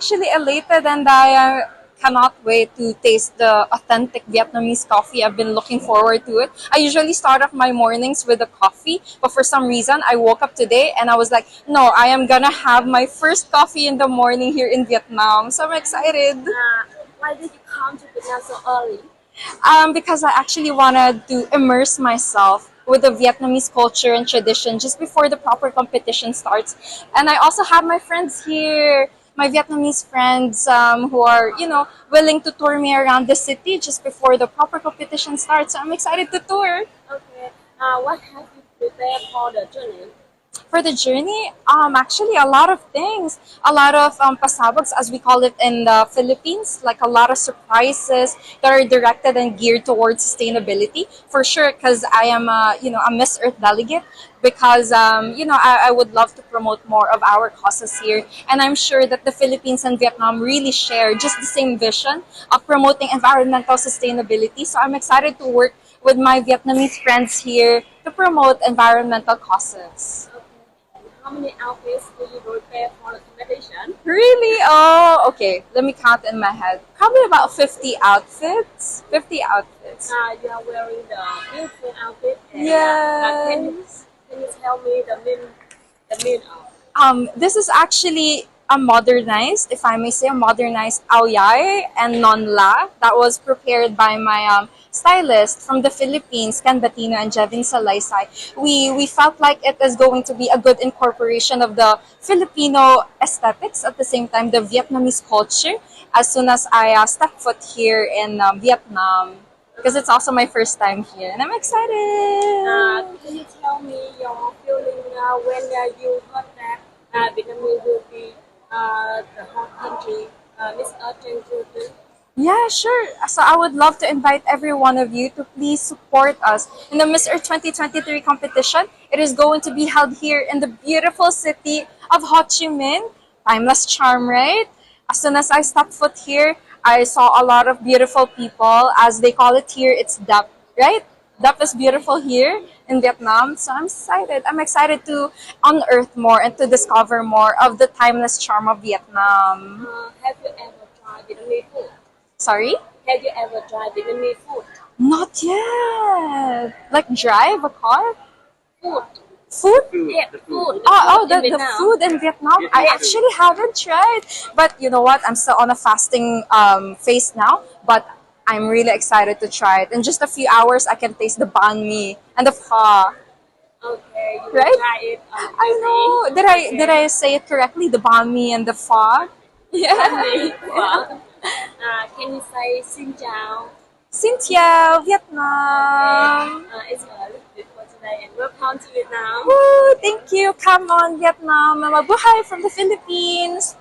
actually elated and I cannot wait to taste the authentic Vietnamese coffee. I've been looking forward to it. I usually start off my mornings with a coffee, but for some reason I woke up today and I was like, no, I am gonna have my first coffee in the morning here in Vietnam. So I'm excited. Why did you come to Vietnam so early? Because I actually wanted to immerse myself with the Vietnamese culture and tradition just before the proper competition starts. And I also have my friends here, my Vietnamese friends who are, willing to tour me around the city just before the proper competition starts. So I'm excited to tour. Okay. What have you prepared for the journey? For the journey, actually a lot of things, a lot of pasabags as we call it in the Philippines, like a lot of surprises that are directed and geared towards sustainability for sure. Because I am a Miss Earth delegate, because I would love to promote more of our causes here, and I'm sure that the Philippines and Vietnam really share just the same vision of promoting environmental sustainability. So I'm excited to work with my Vietnamese friends here to promote environmental causes. Okay. And how many outfits do you prepare for the competition? Really? Oh, okay. Let me count in my head. Probably about 50 outfits. 50 outfits. You are wearing the beautiful outfit. And, Yes. can you tell me the mean of? This is actually a modernized, if I may say, a modernized aoyai and nonla that was prepared by my stylist from the Philippines, Ken Batino and Jevin Salaysay. We felt like it is going to be a good incorporation of the Filipino aesthetics, at the same time the Vietnamese culture, as soon as I step foot here in Vietnam, because it's also my first time here and I'm excited. Can you tell me your feeling when you heard that Vietnam will be the whole country Miss Earth 2022? Yeah, sure. So I would love to invite every one of you to please support us in the Miss Earth 2023 competition. It is going to be held here in the beautiful city of Ho Chi Minh. Timeless charm, right? As soon as I stepped foot here, I saw a lot of beautiful people. As they call it here, it's Dap, right? Dap is beautiful here in Vietnam. So I'm excited. I'm excited to unearth more and to discover more of the timeless charm of Vietnam. Have you ever tried Vietnamese food? Sorry? Have you ever tried Vietnamese food? Not yet. Like drive a car? Food. Food? Yeah, food. The Vietnam. food in Vietnam. I actually haven't tried. But you know what? I'm still on a fasting phase now. But I'm really excited to try it. In just a few hours, I can taste the banh mi and the pho. Okay, you will Right? try it on I know. Did I say it correctly? The banh mi and the pho? Yeah. Vietnamese. Wow. Can you say xin chào? Xin chào, Vietnam. It's a little bit for today and welcome to Vietnam. Woo, thank you. Come on, Vietnam. Mabuhay from the Philippines.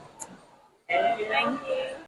Thank you.